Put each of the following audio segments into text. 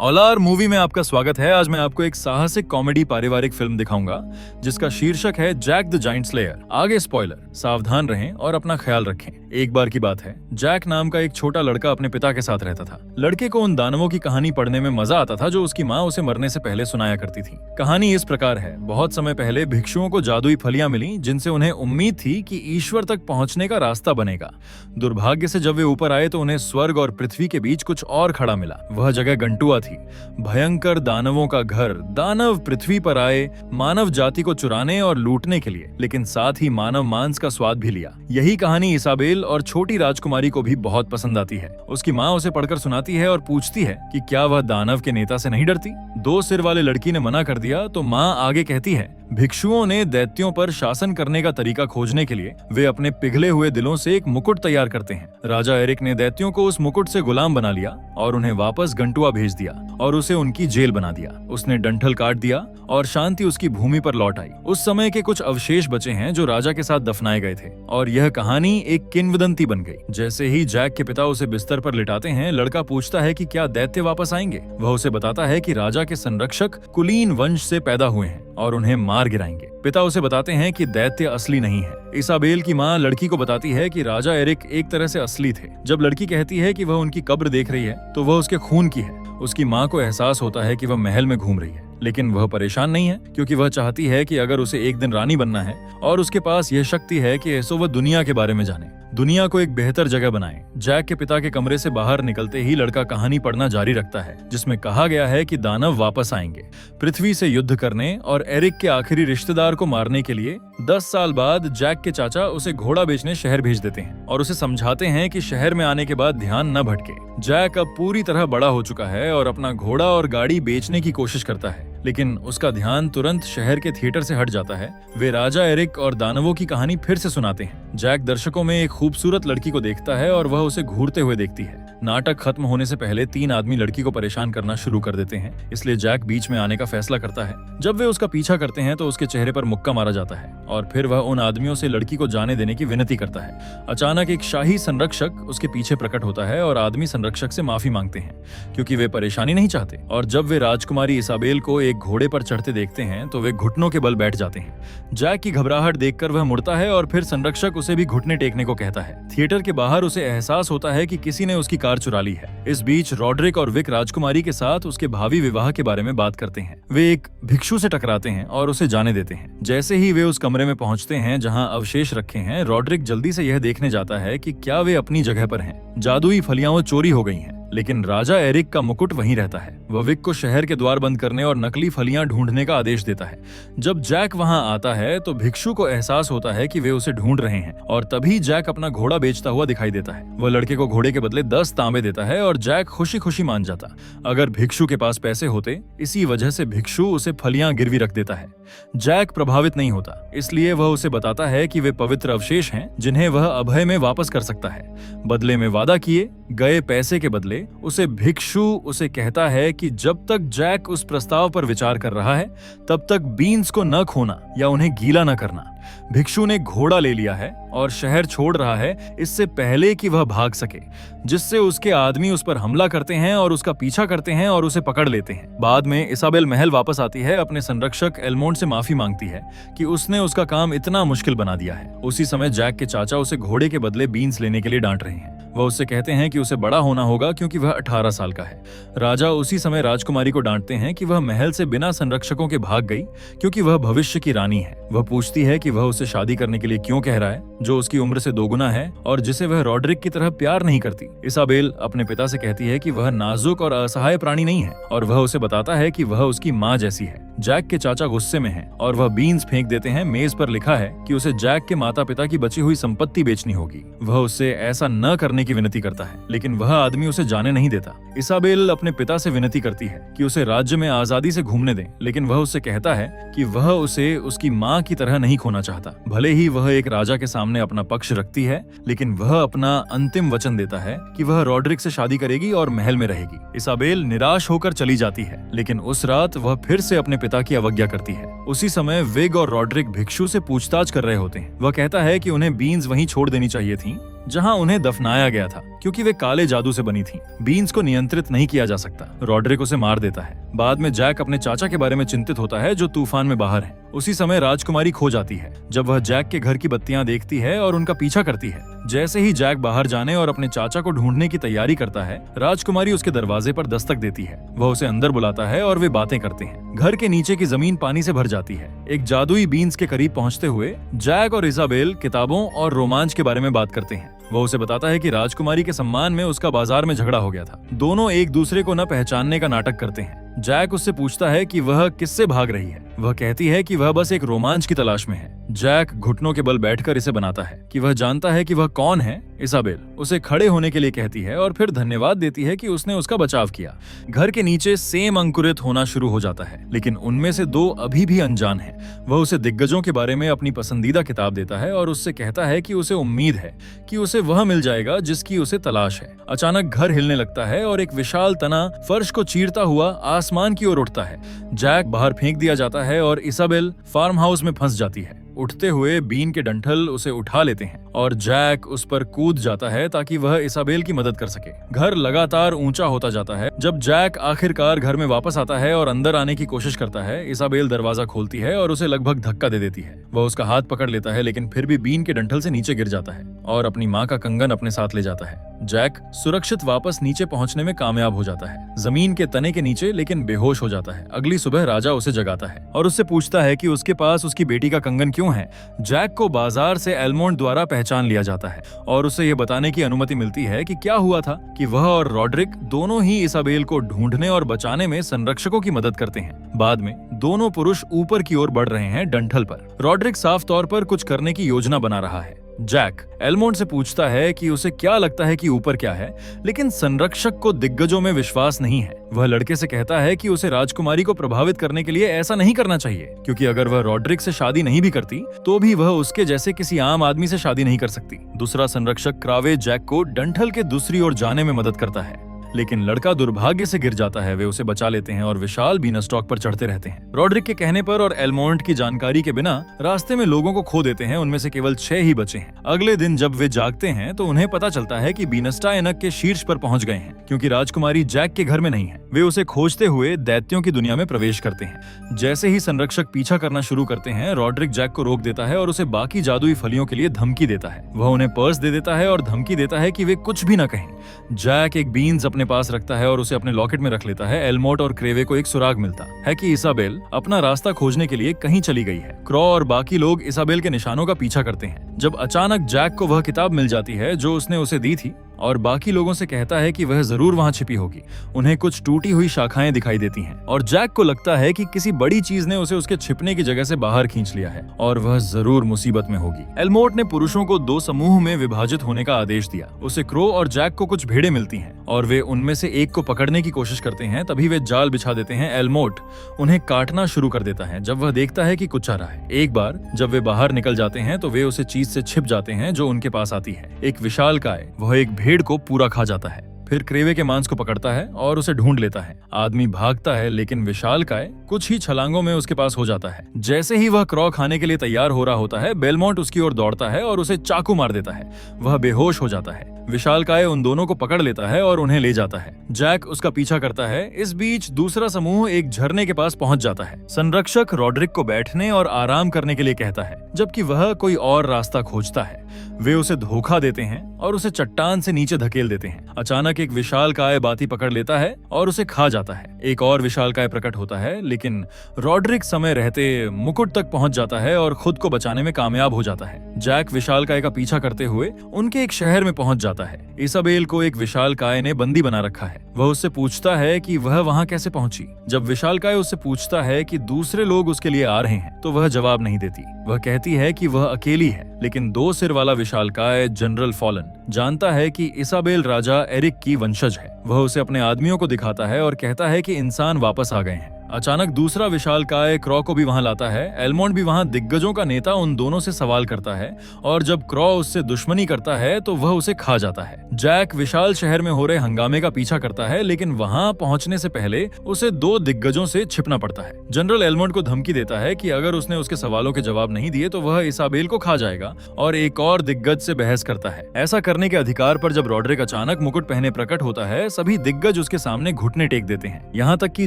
औलार movie में आपका स्वागत है। आज मैं आपको एक साहसिक कॉमेडी पारिवारिक फिल्म दिखाऊंगा जिसका शीर्षक है जैक द जायंट स्लेयर। आगे स्पॉइलर, सावधान रहें और अपना ख्याल रखें। एक बार की बात है, जैक नाम का एक छोटा लड़का अपने पिता के साथ रहता था। लड़के को उन दानवों की कहानी पढ़ने में मजा आता था जो उसकी माँ उसे मरने से पहले सुनाया करती थी। कहानी इस प्रकार है, बहुत समय पहले भिक्षुओं को जादुई फलियां मिली जिनसे उन्हें उम्मीद थी कि ईश्वर तक पहुंचने का रास्ता बनेगा। दुर्भाग्य से जब वे ऊपर आए तो उन्हें स्वर्ग और पृथ्वी के बीच कुछ और खड़ा मिला। वह जगह गंटुआ थी, भयंकर दानवों का घर। दानव पृथ्वी पर आए मानव जाति को चुराने और लूटने के लिए, लेकिन साथ ही मानव मांस का स्वाद भी लिया। यही कहानी इसाबेल और छोटी राजकुमारी को भी बहुत पसंद आती है। उसकी माँ उसे पढ़कर सुनाती है और पूछती है कि क्या वह दानव के नेता से नहीं डरती। दो सिर वाले लड़की ने मना कर दिया तो माँ आगे कहती है, भिक्षुओं ने दैत्यों पर शासन करने का तरीका खोजने के लिए वे अपने पिघले हुए दिलों से एक मुकुट तैयार करते हैं। राजा एरिक ने दैत्यों को उस मुकुट से गुलाम बना लिया और उन्हें वापस गंटुआ भेज दिया और उसे उनकी जेल बना दिया। उसने डंठल काट दिया और शांति उसकी भूमि पर लौट आई। उस समय के कुछ अवशेष बचे हैं जो राजा के साथ दफनाए गए थे और यह कहानी एक किंवदंती बन गई। जैसे ही जैक के पिता उसे बिस्तर पर लिटाते हैं, लड़का पूछता है कि क्या दैत्य वापस आएंगे। वह उसे बताता है कि राजा के संरक्षक कुलीन वंश से पैदा हुए हैं और उन्हें मार गिराएंगे। पिता उसे बताते हैं कि दैत्य असली नहीं है। इसाबेल की माँ लड़की को बताती है कि राजा एरिक एक तरह से असली थे। जब लड़की कहती है कि वह उनकी कब्र देख रही है तो वह उसके खून की है। उसकी माँ को एहसास होता है कि वह महल में घूम रही है, लेकिन वह परेशान नहीं है क्योंकि वह चाहती है कि अगर उसे एक दिन रानी बनना है और उसके पास यह शक्ति है कि ऐसो वह दुनिया के बारे में जाने, दुनिया को एक बेहतर जगह बनाए। जैक के पिता के कमरे से बाहर निकलते ही लड़का कहानी पढ़ना जारी रखता है जिसमें कहा गया है कि दानव वापस आएंगे पृथ्वी से युद्ध करने और एरिक के आखिरी रिश्तेदार को मारने के लिए। 10 साल बाद जैक के चाचा उसे घोड़ा बेचने शहर भेज देते हैं और उसे समझाते हैं कि शहर में आने के बाद ध्यान न भटके। जैक अब पूरी तरह बड़ा हो चुका है और अपना घोड़ा और गाड़ी बेचने की कोशिश करता है, लेकिन उसका ध्यान तुरंत शहर के थिएटर से हट जाता है। वे राजा एरिक और दानवों की कहानी फिर से सुनाते हैं। जैक दर्शकों में एक खूबसूरत लड़की को देखता है और वह उसे घूरते हुए देखती है। नाटक खत्म होने से पहले 3 आदमी लड़की को परेशान करना शुरू कर देते हैं, इसलिए जैक बीच में आने का फैसला करता है। जब वे उसका पीछा करते हैं तो उसके चेहरे पर मुक्का मारा जाता है और फिर वह उन आदमियों से लड़की को जाने देने की विनती करता है। अचानक एक शाही संरक्षक उसके पीछे प्रकट होता है और आदमी संरक्षक से माफी मांगते हैं क्योंकि वे परेशानी नहीं चाहते। और जब वे राजकुमारी इसाबेल को एक घोड़े पर चढ़ते देखते हैं तो वे घुटनों के बल बैठ जाते हैं। जैक की घबराहट देखकर वह मुड़ता है और फिर संरक्षक उसे भी घुटने टेकने को कहता है। थिएटर के बाहर उसे एहसास होता है कि किसी ने उसकी कार चुरा ली है। इस बीच रॉड्रिक और विक राजकुमारी के साथ उसके भावी विवाह के बारे में बात करते हैं। वे एक भिक्षु से टकराते हैं और उसे जाने देते हैं। जैसे ही वे उस कमरे में पहुंचते हैं जहां अवशेष रखे हैं, रॉड्रिक जल्दी से यह देखने जाता है कि क्या वे अपनी जगह पर हैं। जादुई फलियां चोरी हो गई हैं, लेकिन राजा एरिक का मुकुट वहीं रहता है। वह विक को शहर के द्वार बंद करने और नकली फलियां ढूंढने का आदेश देता है। जब जैक वहां आता है तो भिक्षु को एहसास होता है कि वे उसे ढूंढ रहे हैं और तभी जैक अपना घोड़ा बेचता हुआ दिखाई देता है। वह लड़के को घोड़े के बदले 10 तांबे देता है और जैक खुशी खुशी मान जाता। अगर भिक्षु के पास पैसे होते, इसी वजह से भिक्षु उसे फलियां गिरवी रख देता है। जैक प्रभावित नहीं होता, इसलिए वह उसे बताता है कि वे पवित्र अवशेष हैं जिन्हें वह अभय में वापस कर सकता है। बदले में वादा किए गए पैसे के बदले उसे भिक्षु उसे कहता है कि जब तक जैक उस प्रस्ताव पर विचार कर रहा है तब तक बीन्स को न खोना या उन्हें गीला न करना। भिक्षु ने घोड़ा ले लिया है और शहर छोड़ रहा है इससे पहले कि वह भाग सके, जिससे उसके आदमी उस पर हमला करते हैं और उसका पीछा करते हैं और उसे पकड़ लेते हैं। बाद में इसाबेल महल वापस आती है, अपने संरक्षक एलमोंड से माफी मांगती है कि उसने उसका काम इतना मुश्किल बना दिया है। उसी समय जैक के चाचा उसे घोड़े के बदले बीन्स लेने के लिए डांट रहे हैं। वह उससे कहते हैं कि उसे बड़ा होना होगा क्योंकि वह 18 साल का है। राजा उसी समय राजकुमारी को डांटते हैं कि वह महल से बिना संरक्षकों के भाग गई क्योंकि वह भविष्य की रानी है। वह पूछती है कि वह उसे शादी करने के लिए क्यों कह रहा है, जो उसकी उम्र से दोगुना है और जिसे वह रॉड्रिक की तरह प्यार नहीं करती। इसाबेल अपने पिता से कहती है कि वह नाजुक और असहाय प्राणी नहीं है और वह उसे बताता है कि वह उसकी माँ जैसी है। जैक के चाचा गुस्से में हैं और वह बीन्स फेंक देते हैं। मेज पर लिखा है कि उसे जैक के माता पिता की बची हुई संपत्ति बेचनी होगी। वह उससे ऐसा न करने की विनती करता है, लेकिन वह आदमी उसे जाने नहीं देता। इसाबेल अपने पिता से विनती करती है कि उसे राज्य में आजादी से घूमने दें, लेकिन वह उससे कहता है कि वह उसे उसकी माँ की तरह नहीं खोना चाहता। भले ही वह एक राजा के सामने अपना पक्ष रखती है, लेकिन वह अपना अंतिम वचन देता है कि वह रॉड्रिक से शादी करेगी और महल में रहेगी। इसाबेल निराश होकर चली जाती है, लेकिन उस रात वह फिर से अपने पिता की अवज्ञा करती है। उसी समय विग और रॉड्रिक भिक्षु से पूछताछ कर रहे होते हैं। वह कहता है कि उन्हें बीन्स वहीं छोड़ देनी चाहिए थी जहां उन्हें दफनाया गया था, क्योंकि वे काले जादू से बनी थीं। बीन्स को नियंत्रित नहीं किया जा सकता। रॉड्रिक उसे मार देता है। बाद में जैक अपने चाचा के बारे में चिंतित होता है जो तूफान में बाहर हैं। उसी समय राजकुमारी खो जाती है। जब वह जैक के घर की बत्तियां देखती है और उनका पीछा करती है, जैसे ही जैक बाहर जाने और अपने चाचा को ढूंढने की तैयारी करता है, राजकुमारी उसके दरवाजे पर दस्तक देती है। वह उसे अंदर बुलाता है और वे बातें करते हैं। घर के नीचे की जमीन पानी से भर जाती है। एक जादुई बीन्स के करीब पहुंचते हुए जैक और इजाबेल किताबों और रोमांच के बारे में बात करते हैं। वह उसे बताता है कि राजकुमारी के सम्मान में उसका बाजार में झगड़ा हो गया था। दोनों एक दूसरे को न पहचानने का नाटक करते हैं। जैक उससे पूछता है कि वह किससे भाग रही है। वह कहती है कि वह बस एक रोमांच की तलाश में है। जैक घुटनों के बल बैठकर इसे बनाता है कि वह जानता है कि वह कौन है। इसाबेल उसे खड़े होने के लिए कहती है और फिर धन्यवाद देती है कि उसने उसका बचाव किया। घर के नीचे सेम अंकुरित होना शुरू हो जाता है, लेकिन उनमें से दो अभी भी अनजान हैं। वह उसे दिग्गजों के बारे में अपनी पसंदीदा किताब देता है और उससे कहता है कि उसे उम्मीद है कि उसे वह मिल जाएगा जिसकी उसे तलाश है। अचानक घर हिलने लगता है और एक विशाल तना फर्श को चीरता हुआ आसमान की ओर उठता है। जैक बाहर फेंक दिया जाता है और इसाबेल फार्म हाउस में फंस जाती है। उठते हुए बीन के डंठल उसे उठा लेते हैं और जैक उस पर कूद जाता है ताकि वह इसाबेल की मदद कर सके। घर लगातार ऊंचा होता जाता है। जब जैक आखिरकार घर में वापस आता है और अंदर आने की कोशिश करता है, इसाबेल दरवाजा खोलती है और उसे लगभग धक्का दे देती है। वह उसका हाथ पकड़ लेता है, लेकिन फिर भी बीन के डंठल से नीचे गिर जाता है और अपनी माँ का कंगन अपने साथ ले जाता है। जैक सुरक्षित वापस नीचे पहुंचने में कामयाब हो जाता है, जमीन के तने के नीचे, लेकिन बेहोश हो जाता है। अगली सुबह राजा उसे जगाता है और उससे पूछता है कि उसके पास उसकी बेटी का कंगन क्यों है। जैक को बाजार से एल्मोंड द्वारा पहचान लिया जाता है और उसे यह बताने की अनुमति मिलती है कि क्या हुआ था कि वह और रॉड्रिक दोनों ही इसाबेल को ढूंढने और बचाने में संरक्षकों की मदद करते हैं। बाद में दोनों पुरुष ऊपर की ओर बढ़ रहे हैं डंठल पर। रॉड्रिक साफ तौर पर कुछ करने की योजना बना रहा है। जैक एल्मोंड से पूछता है कि उसे क्या लगता है कि ऊपर क्या है, लेकिन संरक्षक को दिग्गजों में विश्वास नहीं है। वह लड़के से कहता है कि उसे राजकुमारी को प्रभावित करने के लिए ऐसा नहीं करना चाहिए, क्योंकि अगर वह रॉड्रिक से शादी नहीं भी करती तो भी वह उसके जैसे किसी आम आदमी से शादी नहीं कर सकती। दूसरा संरक्षक क्रावे जैक को डंठल के दूसरी ओर जाने में मदद करता है, लेकिन लड़का दुर्भाग्य से गिर जाता है। वे उसे बचा लेते हैं और विशाल बीनस्टॉक पर चढ़ते रहते हैं। रॉड्रिक के कहने पर और एल्मोंड की जानकारी के बिना रास्ते में लोगों को खो देते हैं। उनमें से केवल 6 ही बचे हैं। अगले दिन जब वे जागते हैं तो उन्हें पता चलता है कि बीनस्टाइनक के शीर्ष पर पहुंच गए हैं, क्योंकि राजकुमारी जैक के घर में नहीं है। वे उसे खोजते हुए दैत्यों की दुनिया में प्रवेश करते हैं। जैसे ही संरक्षक पीछा करना शुरू करते हैं, रॉड्रिक जैक को रोक देता है और उसे बाकी जादुई फलियों के लिए धमकी देता है। वह उन्हें पर्स दे देता है और धमकी देता है कि वे कुछ भी न कहें। जैक एक बीन्स अपने पास रखता है और उसे अपने लॉकेट में रख लेता है। एल्मोट और क्रेवे को एक सुराग मिलता है कि इसाबेल अपना रास्ता खोजने के लिए कहीं चली गई है। क्रॉ और बाकी लोग इसाबेल के निशानों का पीछा करते हैं। जब अचानक जैक को वह किताब मिल जाती है जो उसने उसे दी थी और बाकी लोगों से कहता है कि वह जरूर वहां छिपी होगी। उन्हें कुछ टूटी हुई शाखाएं दिखाई देती हैं और जैक को लगता है कि किसी बड़ी चीज ने उसे उसके छिपने की जगह से बाहर खींच लिया है और वह जरूर मुसीबत में होगी। एल्मोट ने पुरुषों को 2 समूह में विभाजित होने का आदेश दिया। उसे क्रो और जैक को कुछ भेड़ें मिलती हैं और वे उनमें से एक को पकड़ने की कोशिश करते हैं। तभी वे जाल बिछा देते हैं। एल्मोट उन्हें काटना शुरू कर देता है जब वह देखता है कि कुछ आ रहा है। एक बार जब वे बाहर निकल जाते हैं तो वे उसे चीज से छिप जाते हैं जो उनके पास आती है। एक विशालकाय वह एक भेड़ को पूरा खा जाता है। फिर क्रेवे के मांस को पकड़ता है और उसे ढूंढ लेता है। आदमी भागता है, लेकिन विशालकाय कुछ ही छलांगों में उसके पास हो जाता है। जैसे ही वह क्रॉ खाने के लिए तैयार हो रहा होता है, बेलमोंट उसकी ओर दौड़ता है और उसे चाकू मार देता है। वह बेहोश हो जाता है। विशालकाय उन दोनों को पकड़ लेता है और उन्हें ले जाता है। जैक उसका पीछा करता है। इस बीच दूसरा समूह एक झरने के पास पहुंच जाता है। संरक्षक रॉड्रिक को बैठने और आराम करने के लिए कहता है, जबकि वह कोई और रास्ता खोजता है। वे उसे धोखा देते हैं और उसे चट्टान से नीचे धकेल देते हैं। अचानक एक विशालकाय बाती पकड़ लेता है और उसे खा जाता है। एक और विशालकाय प्रकट होता है, लेकिन रॉड्रिक समय रहते मुकुट तक पहुंच जाता है और खुद को बचाने में कामयाब हो जाता है। जैक विशालकाय का पीछा करते हुए उनके एक शहर में पहुंच जाता है। इसाबेल को एक विशालकाय ने बंदी बना रखा है। वह उससे पूछता है कि वह वहां कैसे पहुंची। जब विशालकाय उससे पूछता है कि दूसरे लोग उसके लिए आ रहे हैं, तो वह जवाब नहीं देती। वह कहती है कि वह अकेली है, लेकिन 2 सिर वाला विशालकाय जनरल फॉलन जानता है कि इसाबेल राजा एरिक की वंशज है। वह उसे अपने आदमियों को दिखाता है और कहता है कि इंसान वापस आ गए हैं। अचानक दूसरा विशालकाय क्रॉ को भी वहां लाता है। एलमोंड भी वहां दिग्गजों का नेता उन दोनों से सवाल करता है और जब क्रॉ उससे दुश्मनी करता है तो वह उसे खा जाता है। जैक विशाल शहर में हो रहे हंगामे का पीछा करता है, लेकिन वहां पहुंचने से पहले उसे 2 दिग्गजों से छिपना पड़ता है। जनरल एलमोंड को धमकी देता है कि अगर उसने उसके सवालों के जवाब नहीं दिए तो वह इसाबेल को खा जाएगा और एक और दिग्गज से बहस करता है। ऐसा करने के अधिकार पर जब रॉड्रिक अचानक मुकुट पहने प्रकट होता है, सभी दिग्गज उसके सामने घुटने टेक देते हैं। यहाँ तक कि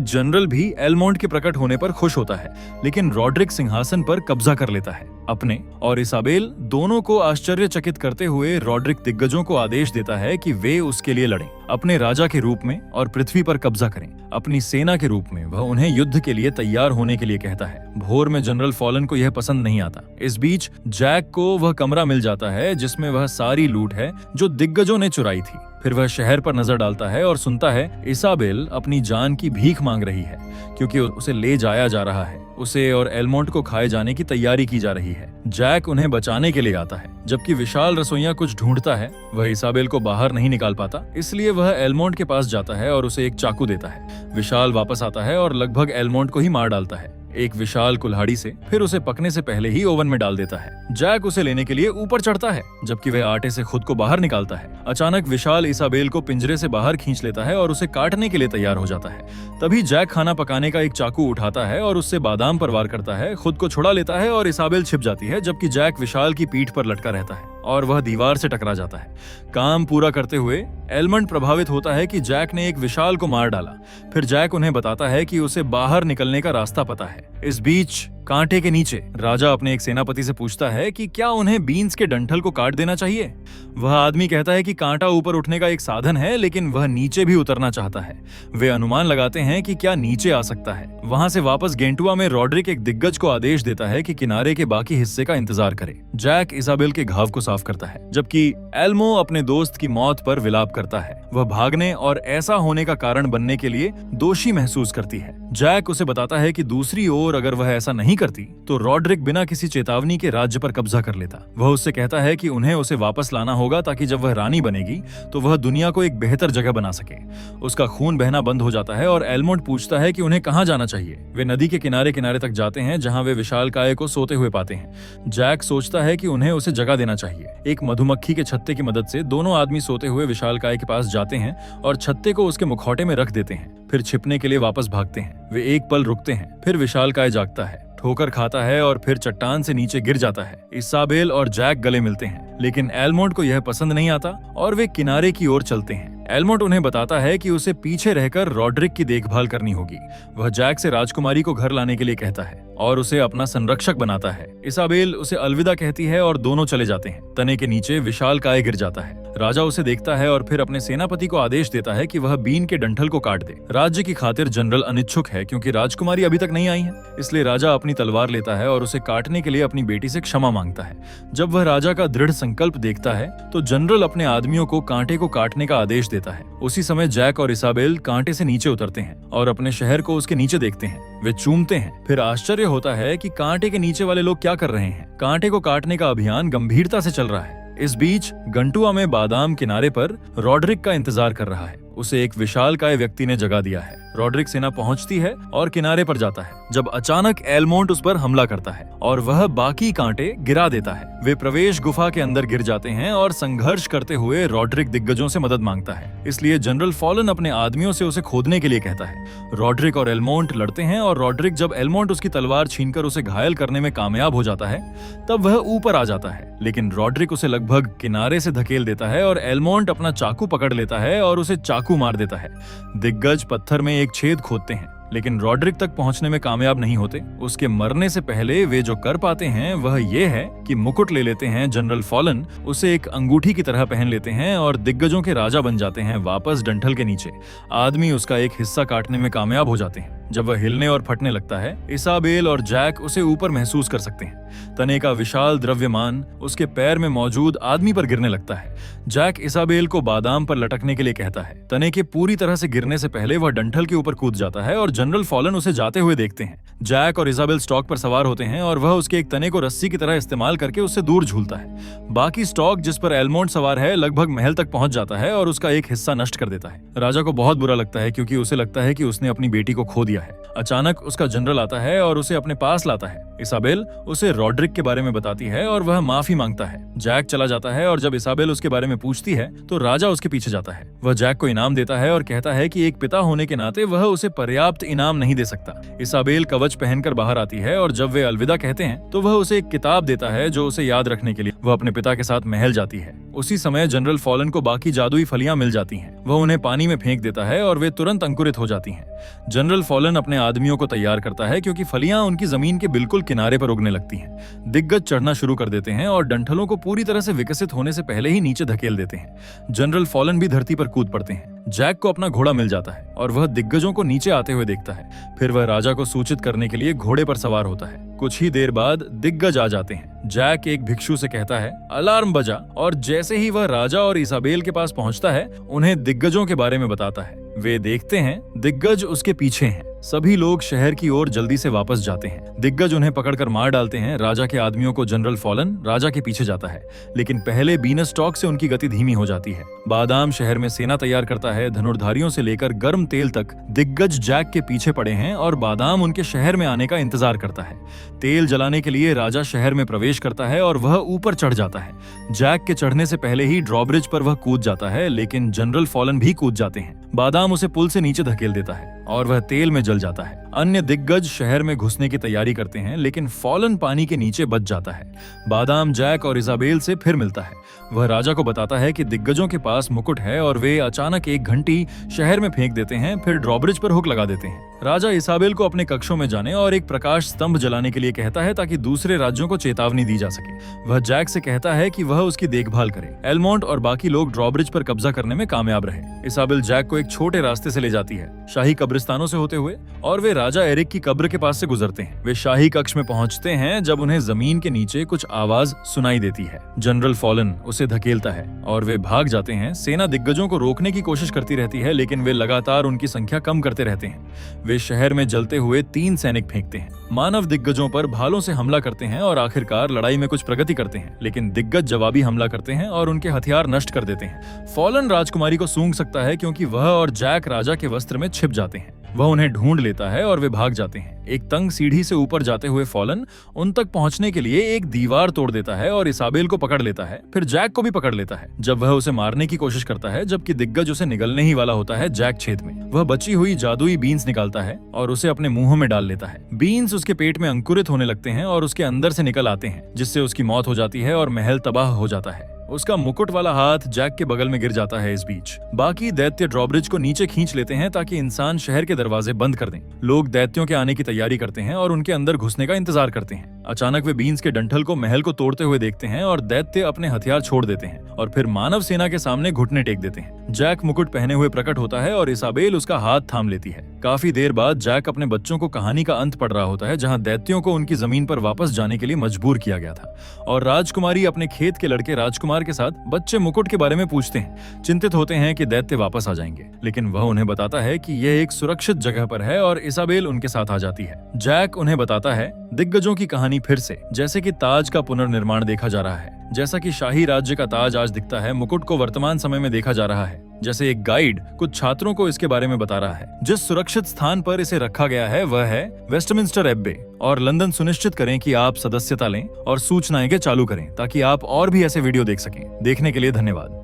जनरल भी एलमोंड के प्रकट होने पर खुश होता है, लेकिन रॉड्रिक सिंहासन पर कब्जा कर लेता है। अपने और इसाबेल दोनों को आश्चर्यचकित करते हुए रॉड्रिक दिग्गजों को आदेश देता है कि वे उसके लिए लड़ें, अपने राजा के रूप में और पृथ्वी पर कब्जा करें। अपनी सेना के रूप में वह उन्हें युद्ध के लिए तैयार होने के लिए कहता है। भोर में जनरल फॉलन को यह पसंद नहीं आता। इस बीच जैक को वह कमरा मिल जाता है जिसमें वह सारी लूट है जो दिग्गजों ने चुराई थी। फिर वह शहर पर नजर डालता है और सुनता है इसाबेल अपनी जान की भीख मांग रही है क्योंकि उसे ले जाया जा रहा है। उसे और एलमोंड को खाए जाने की तैयारी की जा रही है। जैक उन्हें बचाने के लिए आता है, जबकि विशाल रसोइया कुछ ढूंढता है। वह इसाबेल को बाहर नहीं निकाल पाता, इसलिए वह एलमोंड के पास जाता है और उसे एक चाकू देता है। विशाल वापस आता है और लगभग एलमोंड को ही मार डालता है, एक विशाल कुल्हाड़ी से। फिर उसे पकने से पहले ही ओवन में डाल देता है। जैक उसे लेने के लिए ऊपर चढ़ता है, जबकि वह आटे से खुद को बाहर निकालता है। अचानक विशाल इसाबेल को पिंजरे से बाहर खींच लेता है और उसे काटने के लिए तैयार हो जाता है। तभी जैक खाना पकाने का एक चाकू उठाता है और उससे बादाम पर वार करता है, खुद को छुड़ा लेता है और इसाबेल छिप जाती है, जबकि जैक विशाल की पीठ पर लटका रहता है और वह दीवार से टकरा जाता है। काम पूरा करते हुए एलमंड प्रभावित होता है कि जैक ने एक विशाल को मार डाला। फिर जैक उन्हें बताता है कि उसे बाहर निकलने का रास्ता पता है। इस बीच कांटे के नीचे राजा अपने एक सेनापति से पूछता है कि क्या उन्हें बीन्स के डंठल को काट देना चाहिए। वह आदमी कहता है कि कांटा ऊपर उठने का एक साधन है, लेकिन वह नीचे भी उतरना चाहता है। वे अनुमान लगाते हैं कि क्या नीचे आ सकता है। वहां से वापस गेंटुआ में रॉड्रिक एक दिग्गज को आदेश देता है कि किनारे के बाकी हिस्से का इंतजार करे। जैक इसाबेल के घाव को साफ करता है, जबकि एल्मो अपने दोस्त की मौत पर विलाप करता है। वह भागने और ऐसा होने का कारण बनने के लिए दोषी महसूस करती है। जैक उसे बताता है कि दूसरी ओर अगर वह ऐसा नहीं करती तो रॉड्रिक बिना किसी चेतावनी के राज्य पर कब्जा कर लेता। वह उससे कहता है कि उन्हें उसे वापस लाना होगा ताकि जब वह रानी बनेगी तो वह दुनिया को एक बेहतर जगह बना सके। उसका खून बहना बंद हो जाता है और एलमोंड पूछता है कि उन्हें कहां जाना चाहिए। वे नदी के किनारे किनारे तक जाते हैं जहां वे विशालकाय को सोते हुए पाते हैं। जैक सोचता है कि उन्हें उसे जगह देना चाहिए। एक मधुमक्खी के छत्ते की मदद से दोनों आदमी सोते हुए विशालकाय के पास जाते हैं और छत्ते को उसके मुखौटे में रख देते हैं। फिर छिपने के लिए वापस भागते हैं। वे एक पल रुकते हैं, फिर विशालकाय जागता है, ठोकर खाता है और फिर चट्टान से नीचे गिर जाता है। इसाबेल और जैक गले मिलते हैं, लेकिन एलमोंड को यह पसंद नहीं आता और वे किनारे की ओर चलते हैं। एलमोंड उन्हें बताता है कि उसे पीछे रहकर रॉड्रिक की देखभाल करनी होगी। वह जैक से राजकुमारी को घर लाने के लिए कहता है और उसे अपना संरक्षक बनाता है। इसाबेल उसे अलविदा कहती है और दोनों चले जाते हैं। तने के नीचे विशालकाय गिर जाता है। राजा उसे देखता है और फिर अपने सेनापति को आदेश देता है कि वह बीन के डंठल को काट दे। राज्य की खातिर जनरल अनिच्छुक है क्योंकि राजकुमारी अभी तक नहीं आई है, इसलिए राजा अपनी तलवार लेता है और उसे काटने के लिए अपनी बेटी से क्षमा मांगता है। जब वह राजा का दृढ़ संकल्प देखता है तो जनरल अपने आदमियों को कांटे को काटने का आदेश देता है। उसी समय जैक और इसाबेल कांटे से नीचे उतरते हैं और अपने शहर को उसके नीचे देखते हैं। वे चूमते हैं। फिर आश्चर्य होता है कि कांटे के नीचे वाले लोग क्या कर रहे हैं। कांटे को काटने का अभियान गंभीरता से चल रहा है। इस बीच गंटुआ में बादाम किनारे पर रॉड्रिक का इंतजार कर रहा है। उसे एक विशालकाय व्यक्ति ने जगा दिया है। रॉड्रिक सेना पहुंचती है और किनारे पर जाता है, जब अचानक एलमोंड उस पर हमला करता है और वह बाकी कांटे गिरा देता है। वे प्रवेश गुफा के अंदर गिर जाते हैं और संघर्ष करते हुए रॉड्रिक दिग्गजों से मदद मांगता है। इसलिए जनरल फॉलन अपने आदमियों से उसे खोदने के लिए कहता है। रॉड्रिक और एलमोंड लड़ते हैं और रॉड्रिक जब एलमोंड उसकी तलवार छीनकर उसे घायल करने में कामयाब हो जाता है तब वह ऊपर आ जाता है, लेकिन रॉड्रिक उसे लगभग किनारे से धकेल देता है और एलमोंड अपना चाकू पकड़ लेता है और उसे चाकू मार देता है। दिग्गज पत्थर में एक छेद खोदते हैं, लेकिन रॉड्रिक तक पहुंचने में कामयाब नहीं होते। उसके मरने से पहले वे जो कर पाते हैं वह ये है कि मुकुट ले लेते हैं जनरल फॉलन, उसे एक अंगूठी की तरह पहन लेते हैं और दिग्गजों के राजा बन जाते हैं। वापस डंठल के नीचे आदमी उसका एक हिस्सा काटने में कामयाब हो जाते हैं। जब वह हिलने और फटने लगता है, इसाबेल और जैक उसे ऊपर महसूस कर सकते हैं। तने का विशाल द्रव्यमान उसके पैर में मौजूद आदमी पर गिरने लगता है। जैक इसाबेल को बादाम पर लटकने के लिए कहता है। तने के पूरी तरह से गिरने से पहले वह डंठल के ऊपर कूद जाता है और जनरल फॉलन उसे जाते हुए देखते हैं। जैक और इजाबेल स्टॉक पर सवार होते हैं और वह उसके एक तने को रस्सी की तरह इस्तेमाल करके उससे दूर झूलता है। बाकी स्टॉक जिस पर एलमोंड सवार है लगभग महल तक पहुंच जाता है और उसका एक हिस्सा नष्ट कर देता है। राजा को बहुत बुरा लगता है क्योंकि उसे लगता है कि उसने अपनी बेटी को खो दिया है। अचानक उसका जनरल आता है और उसे अपने पास लाता है। इसाबेल उसे रॉड्रिक के बारे में बताती है और वह माफी मांगता है। जैक चला जाता है और जब इसाबेल उसके बारे में पूछती है तो राजा उसके पीछे जाता है। वह जैक को इनाम देता है और कहता है कि एक पिता होने के नाते वह उसे पर्याप्त इनाम नहीं दे सकता। इसाबेल कवच पहनकर बाहर आती है और जब वे अलविदा कहते हैं तो वह उसे एक किताब देता है जो उसे याद रखने के लिए वह अपने पिता के साथ महल जाती है। उसी समय जनरल फॉलन को बाकी जादुई फलियां मिल जाती हैं। वह उन्हें पानी में फेंक देता है और वे तुरंत अंकुरित हो जाती हैं। जनरल फॉलन अपने आदमियों को तैयार करता है क्योंकि फलियां उनकी जमीन के बिल्कुल किनारे पर उगने लगती हैं। दिग्गज चढ़ना शुरू कर देते हैं और डंठलों को पूरी तरह से विकसित होने से पहले ही नीचे धकेल देते हैं। जनरल फॉलन भी धरती पर कूद पड़ते हैं। जैक को अपना घोड़ा मिल जाता है और वह दिग्गजों को नीचे आते हुए देखता है। फिर वह राजा को सूचित करने के लिए घोड़े पर सवार होता है। कुछ ही देर बाद दिग्गज आ जाते हैं। जैक एक भिक्षु से कहता है अलार्म बजा, और जैसे ही वह राजा और इसाबेल के पास पहुंचता है उन्हें दिग्गजों के बारे में बताता है। वे देखते हैं दिग्गज उसके पीछे हैं। सभी लोग शहर की ओर जल्दी से वापस जाते हैं। दिग्गज उन्हें पकड़कर मार डालते हैं। राजा के आदमियों को जनरल फॉलन राजा के पीछे जाता है, लेकिन पहले बीनस्टॉक से उनकी गति धीमी हो जाती है। बादाम शहर में सेना तैयार करता है। धनुर्धारियों से लेकर गर्म तेल तक दिग्गज जैक के पीछे पड़े हैं और बादाम उनके शहर में आने का इंतजार करता है। तेल जलाने के लिए राजा शहर में प्रवेश करता है और वह ऊपर चढ़ जाता है। जैक के चढ़ने से पहले ही ड्रॉब्रिज पर वह कूद जाता है, लेकिन जनरल फॉलन भी कूद जाते हैं। बादाम उसे पुल से नीचे धकेल देता है और वह तेल में जल जाता है। अन्य दिग्गज शहर में घुसने की तैयारी करते हैं, लेकिन फॉलन पानी के नीचे बच जाता है। बादाम जैक और इजाबेल से फिर मिलता है। वह राजा को बताता है कि दिग्गजों के पास मुकुट है और वे अचानक एक घंटी शहर में फेंक देते हैं, फिर ड्रॉब्रिज पर हुक लगा देते हैं। राजा इसाबेल को अपने कक्षों में जाने और एक प्रकाश स्तंभ जलाने के लिए कहता है ताकि दूसरे राज्यों को चेतावनी दी जा सके। वह जैक से कहता है कि वह उसकी देखभाल करे। एलमोंट और बाकी लोग ड्रॉब्रिज पर कब्जा करने में कामयाब रहे। इसाबेल जैक को एक छोटे रास्ते से ले जाती है, शाही कब्रिस्तानों से होते हुए, और वे राजा एरिक की कब्र के पास से गुजरते हैं। वे शाही कक्ष में पहुंचते हैं जब उन्हें जमीन के नीचे कुछ आवाज सुनाई देती है। जनरल फॉलन उसे धकेलता है और वे भाग जाते हैं। सेना दिग्गजों को रोकने की कोशिश करती रहती है, लेकिन वे लगातार उनकी संख्या कम करते रहते हैं। वे शहर में जलते हुए 3 सैनिक फेंकते हैं। मानव दिग्गजों पर भालों से हमला करते हैं और आखिरकार लड़ाई में कुछ प्रगति करते हैं, लेकिन दिग्गज जवाबी हमला करते हैं और उनके हथियार नष्ट कर देते हैं। फॉलन राजकुमारी को सूंघ सकता है क्योंकि वह और जैक राजा के वस्त्र में छिप जाते हैं। वह उन्हें ढूंढ लेता है और वे भाग जाते हैं। एक तंग सीढ़ी से ऊपर जाते हुए फॉलन उन तक पहुंचने के लिए एक दीवार तोड़ देता है और इसाबेल को पकड़ लेता है। फिर जैक को भी पकड़ लेता है जब वह उसे मारने की कोशिश करता है, जबकि दिग्गज उसे निगलने ही वाला होता है। जैक छेद में वह बची हुई जादुई बीन्स निकालता है और उसे अपने मुंह में डाल लेता है। बीन्स उसके पेट में अंकुरित होने लगते हैं और उसके अंदर से निकल आते हैं, जिससे उसकी मौत हो जाती है और महल तबाह हो जाता है। उसका मुकुट वाला हाथ जैक के बगल में गिर जाता है। इस बीच बाकी दैत्य ड्रॉब्रिज को नीचे खींच लेते हैं ताकि इंसान शहर के दरवाजे बंद कर दें। लोग दैत्यों के आने की तैयारी करते हैं और उनके अंदर घुसने का इंतजार करते हैं। अचानक वे बीन्स के डंठल को महल को तोड़ते हुए देखते हैं और दैत्य अपने हथियार छोड़ देते हैं और फिर मानव सेना के सामने घुटने टेक देते हैं। जैक मुकुट पहने हुए प्रकट होता है और इसाबेल उसका हाथ थाम लेती है। काफी देर बाद जैक अपने बच्चों को कहानी का अंत पढ़ रहा होता है, जहां दैत्यों को उनकी जमीन पर वापस जाने के लिए मजबूर किया गया था, और राजकुमारी अपने खेत के लड़के राजकुमार के साथ बच्चे मुकुट के बारे में पूछते हैं। चिंतित होते हैं कि दैत्य वापस आ जाएंगे, लेकिन वह उन्हें बताता है कि यह एक सुरक्षित जगह पर है और इसाबेल उनके साथ आ जाती है। जैक उन्हें बताता है दिग्गजों की कहानी फिर से, जैसे कि ताज का पुनर्निर्माण देखा जा रहा है। जैसा कि शाही राज्य का ताज आज दिखता है, मुकुट को वर्तमान समय में देखा जा रहा है। जैसे एक गाइड कुछ छात्रों को इसके बारे में बता रहा है। जिस सुरक्षित स्थान पर इसे रखा गया है वह है वेस्टमिंस्टर एब्बे, और लंदन सुनिश्चित करें कि आप सदस्यता लें और सूचनाएं के चालू करें ताकि आप और भी ऐसे वीडियो देख सकें। देखने के लिए धन्यवाद।